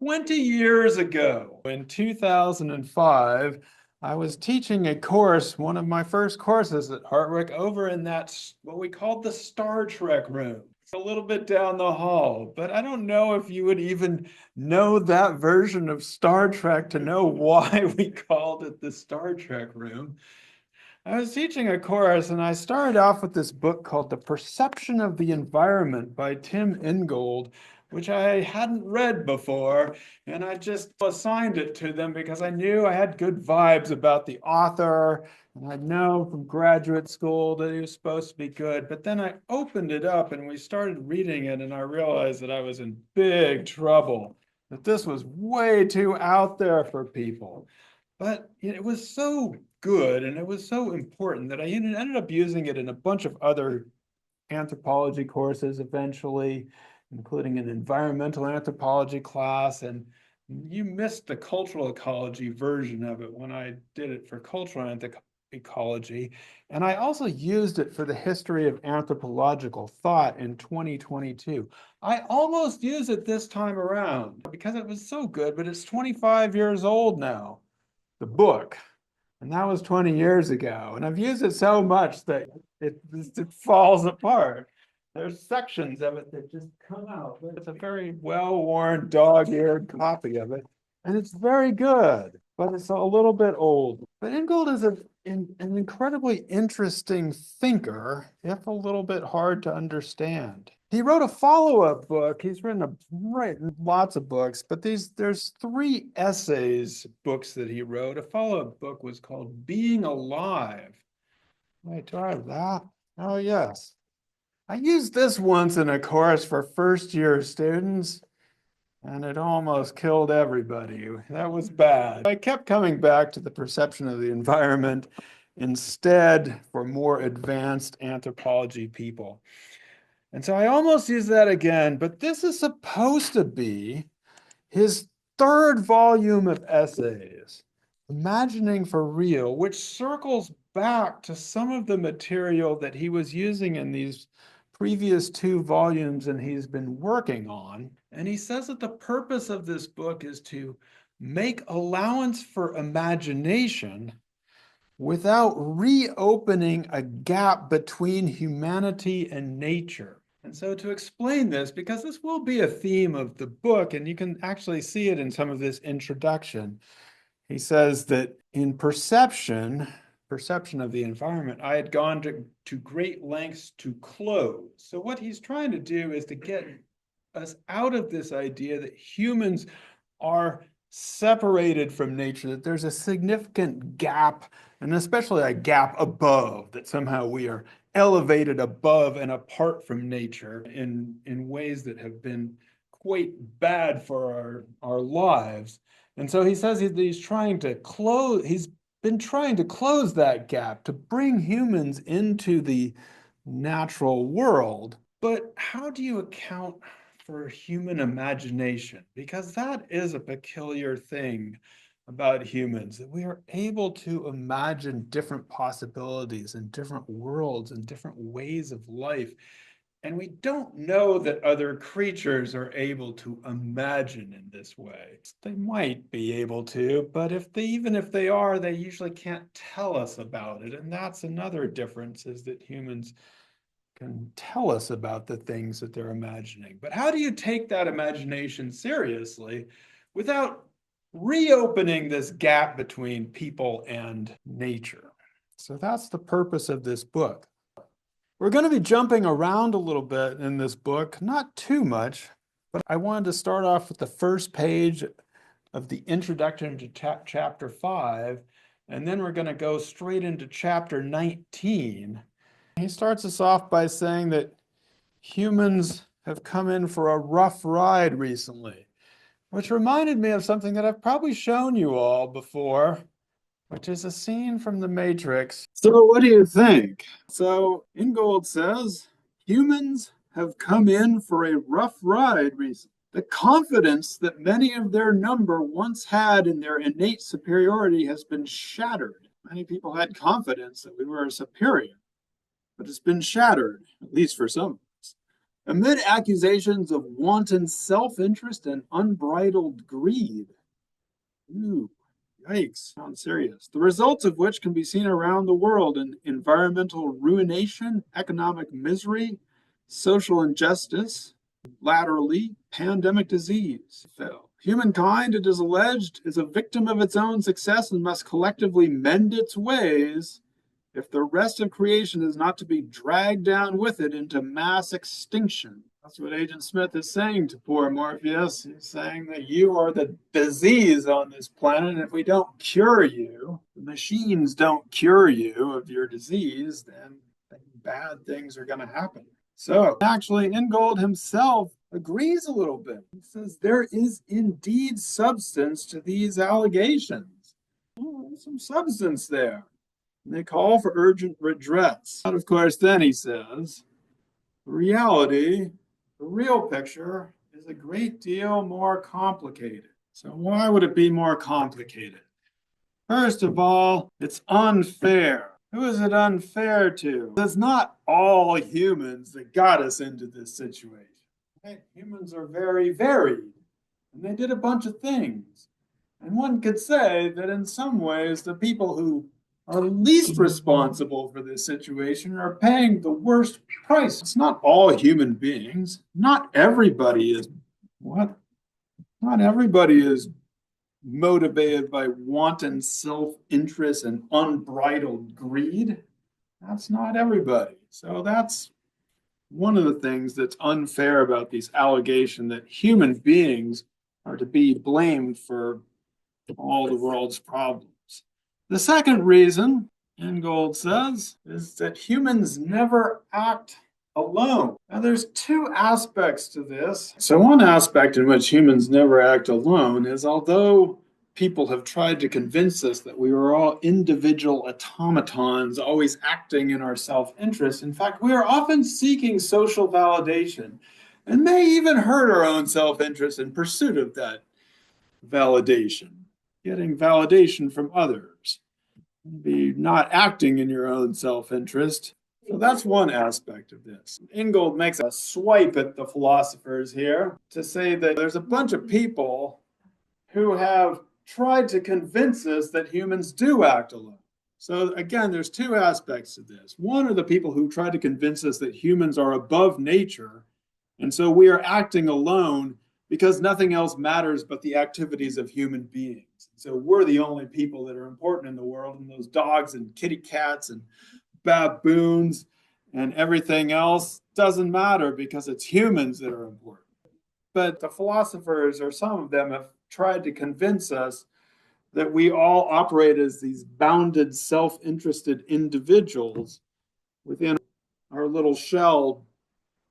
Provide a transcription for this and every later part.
20 years ago, in 2005, I was teaching a course, one of my first courses at Hartwick, over in that what we called the Star Trek room. It's a little bit down the hall, but I don't know if you would even know that version of Star Trek to know why we called it the Star Trek room. I was teaching a course and I started off with this book called The Perception of the Environment by Tim Ingold, which I hadn't read before. And I just assigned it to them because I knew I had good vibes about the author. And I know from graduate school that he was supposed to be good. But then I opened it up and we started reading it, and I realized that I was in big trouble, that this was way too out there for people. But it was so good and it was so important that I ended up using it in a bunch of other anthropology courses eventually, including an environmental anthropology class. And you missed the cultural ecology version of it when I did it for cultural ecology. And I also used it for the history of anthropological thought in 2022. I almost use it this time around because it was so good, but it's 25 years old now, the book. And that was 20 years ago. And I've used it so much that it falls apart. There's sections of it that just come out. It's a very well-worn, dog-eared copy of it. And it's very good, but it's a little bit old. But Ingold is an incredibly interesting thinker, if a little bit hard to understand. He wrote a follow-up book. He's written lots of books, but there's three essays books that he wrote. A follow-up book was called Being Alive. Wait, do I have that? Oh, yes. I used this once in a course for first-year students, and it almost killed everybody. That was bad. I kept coming back to the perception of the environment instead for more advanced anthropology people. And so I almost used that again, but this is supposed to be his third volume of essays, Imagining for Real, which circles back to some of the material that he was using in these previous two volumes and he's been working on. And he says that the purpose of this book is to make allowance for imagination without reopening a gap between humanity and nature. And so to explain this, because this will be a theme of the book, and you can actually see it in some of this introduction, he says that in perception of the environment, I had gone to great lengths to close. So what he's trying to do is to get us out of this idea that humans are separated from nature, that there's a significant gap, and especially a gap above, that somehow we are elevated above and apart from nature in ways that have been quite bad for our lives. And so he says he's trying to close, he's been trying to close that gap to bring humans into the natural world. But how do you account for human imagination? Because that is a peculiar thing about humans, that we are able to imagine different possibilities and different worlds and different ways of life. And we don't know that other creatures are able to imagine in this way. They might be able to, but even if they are, they usually can't tell us about it. And that's another difference, is that humans can tell us about the things that they're imagining. But how do you take that imagination seriously without reopening this gap between people and nature? So that's the purpose of this book. We're going to be jumping around a little bit in this book, not too much, but I wanted to start off with the first page of the introduction to chapter 5, and then we're going to go straight into chapter 19. He starts us off by saying that humans have come in for a rough ride recently, which reminded me of something that I've probably shown you all before, which is a scene from The Matrix. So what do you think? So Ingold says, humans have come in for a rough ride recently. The confidence that many of their number once had in their innate superiority has been shattered. Many people had confidence that we were superior, but it's been shattered, at least for some of us. Amid accusations of wanton self-interest and unbridled greed. Ooh, yikes, sounds serious. The results of which can be seen around the world in environmental ruination, economic misery, social injustice, laterally, pandemic disease. Humankind, it is alleged, is a victim of its own success and must collectively mend its ways if the rest of creation is not to be dragged down with it into mass extinction. That's what Agent Smith is saying to poor Morpheus. He's saying that you are the disease on this planet. And if we don't cure you, the machines don't cure you of your disease, then bad things are going to happen. So actually, Ingold himself agrees a little bit. He says there is indeed substance to these allegations. Oh, there's some substance there. And they call for urgent redress. But of course, then he says, reality, the real picture, is a great deal more complicated. So why would it be more complicated? First of all, it's unfair. Who is it unfair to? It's not all humans that got us into this situation. Right? Humans are very varied, and they did a bunch of things. And one could say that in some ways, the people who are least responsible for this situation are paying the worst price. It's not all human beings. Not everybody is what? Not everybody is motivated by wanton self-interest and unbridled greed. That's not everybody. So that's one of the things that's unfair about these allegations that human beings are to be blamed for all the world's problems. The second reason, Ingold says, is that humans never act alone. Now, there's two aspects to this. So, one aspect in which humans never act alone is although people have tried to convince us that we are all individual automatons always acting in our self-interest, in fact, we are often seeking social validation and may even hurt our own self-interest in pursuit of that validation, getting validation from others, be not acting in your own self-interest. So that's one aspect of this. Ingold makes a swipe at the philosophers here to say that there's a bunch of people who have tried to convince us that humans do act alone. So again, there's two aspects to this. One are the people who try to convince us that humans are above nature, and so we are acting alone because nothing else matters but the activities of human beings. So we're the only people that are important in the world, and those dogs and kitty cats and baboons and everything else doesn't matter because it's humans that are important. But the philosophers, or some of them, have tried to convince us that we all operate as these bounded, self-interested individuals within our little shell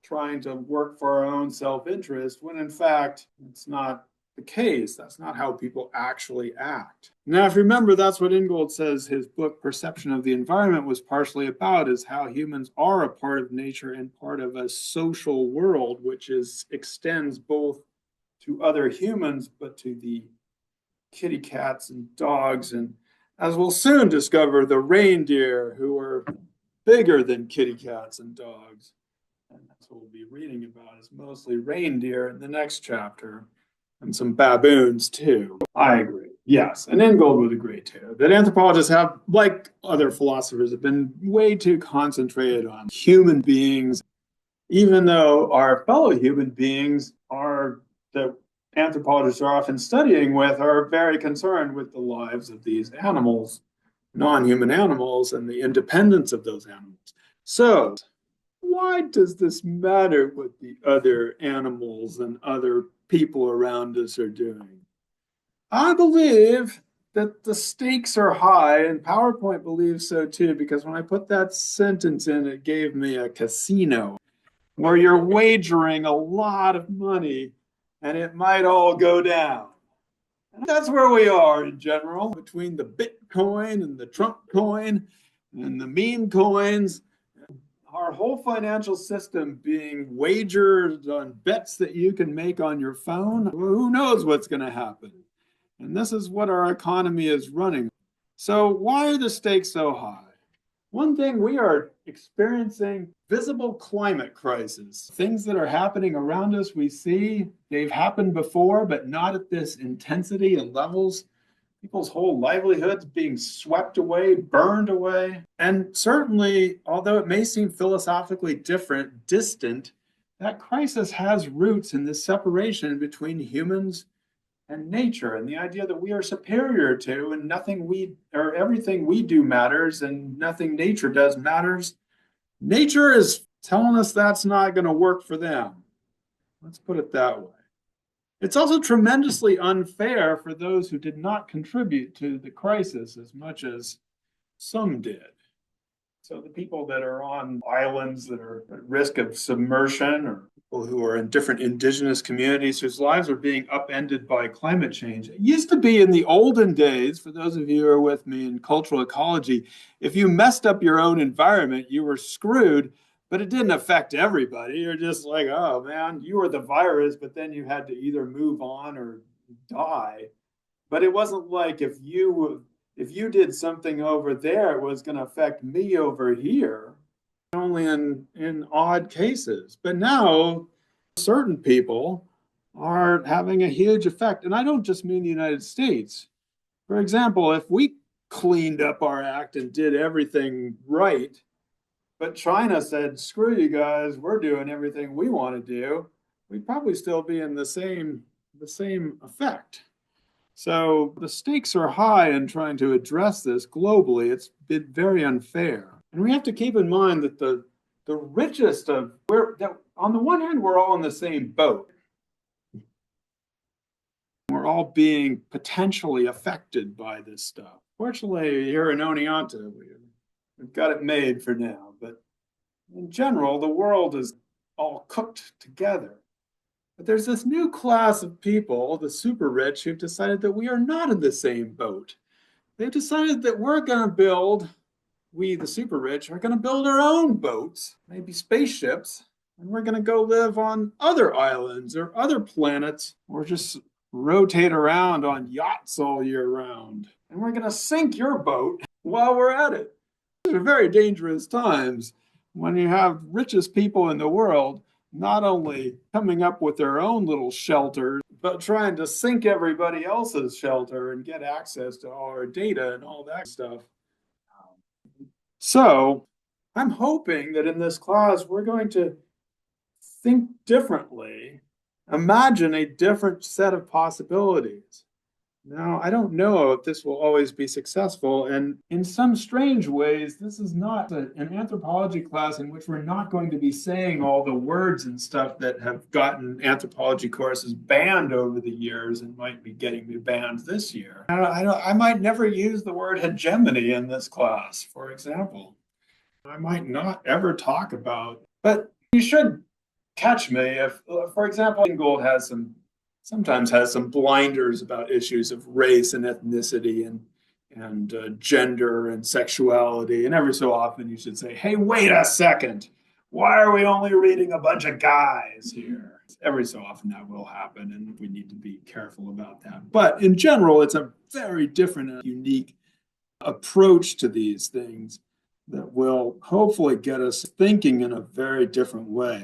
trying to work for our own self-interest, when in fact, it's not the case. That's not how people actually act. Now, if you remember, that's what Ingold says his book, Perception of the Environment, was partially about, is how humans are a part of nature and part of a social world, which extends both to other humans, but to the kitty cats and dogs, and as we'll soon discover, the reindeer, who are bigger than kitty cats and dogs. And that's what we'll be reading about, is mostly reindeer in the next chapter, and some baboons too. I agree. Yes, and Ingold would agree too, that anthropologists have, like other philosophers, have been way too concentrated on human beings, even though our fellow human beings are the anthropologists are often studying with are very concerned with the lives of these animals, non-human animals, and the independence of those animals. So why does this matter what the other animals and other people around us are doing? I believe that the stakes are high, and PowerPoint believes so too, because when I put that sentence in, it gave me a casino where you're wagering a lot of money and it might all go down. And that's where we are in general, between the Bitcoin and the Trump coin and the meme coins. Our whole financial system being wagered on bets that you can make on your phone. Who knows what's going to happen? And this is what our economy is running. So why are the stakes so high? One thing, we are experiencing visible climate crisis. Things that are happening around us, we see they've happened before, but not at this intensity and levels. People's whole livelihoods being swept away, burned away. And certainly, although it may seem philosophically different, distant, that crisis has roots in this separation between humans and nature, and the idea that we are superior to, and nothing we or everything we do matters and nothing nature does matters. Nature is telling us that's not going to work for them. Let's put it that way. It's also tremendously unfair for those who did not contribute to the crisis as much as some did. So the people that are on islands that are at risk of submersion, or people who are in different indigenous communities whose lives are being upended by climate change. It used to be in the olden days, for those of you who are with me in cultural ecology, if you messed up your own environment, you were screwed, but it didn't affect everybody. You're just like, oh man, you were the virus, but then you had to either move on or die. But it wasn't like if you did something over there, it was going to affect me over here, only in odd cases. But now, certain people are having a huge effect. And I don't just mean the United States. For example, if we cleaned up our act and did everything right, but China said, screw you guys, we're doing everything we want to do, we'd probably still be in the same effect. So the stakes are high in trying to address this globally. It's been very unfair. And we have to keep in mind that the richest of on the one hand, we're all in the same boat. We're all being potentially affected by this stuff. Fortunately, here in Oneonta, we've got it made for now. But in general, the world is all cooked together. But there's this new class of people, the super rich, who've decided that we are not in the same boat. They've decided that we, the super rich, are going to build our own boats, maybe spaceships, and we're going to go live on other islands or other planets, or just rotate around on yachts all year round. And we're going to sink your boat while we're at it. These are very dangerous times when you have richest people in the world not only coming up with their own little shelters, but trying to sink everybody else's shelter and get access to all our data and all that stuff. So I'm hoping that in this class, we're going to think differently, imagine a different set of possibilities. Now, I don't know if this will always be successful. And in some strange ways, this is not an anthropology class in which we're not going to be saying all the words and stuff that have gotten anthropology courses banned over the years and might be getting banned this year. I might never use the word hegemony in this class, for example. I might not ever talk about, but you should catch me if, for example, Ingold sometimes has some blinders about issues of race and ethnicity and gender and sexuality. And every so often you should say, hey, wait a second. Why are we only reading a bunch of guys here? Every so often that will happen, and we need to be careful about that. But in general, it's a very different and unique approach to these things that will hopefully get us thinking in a very different way.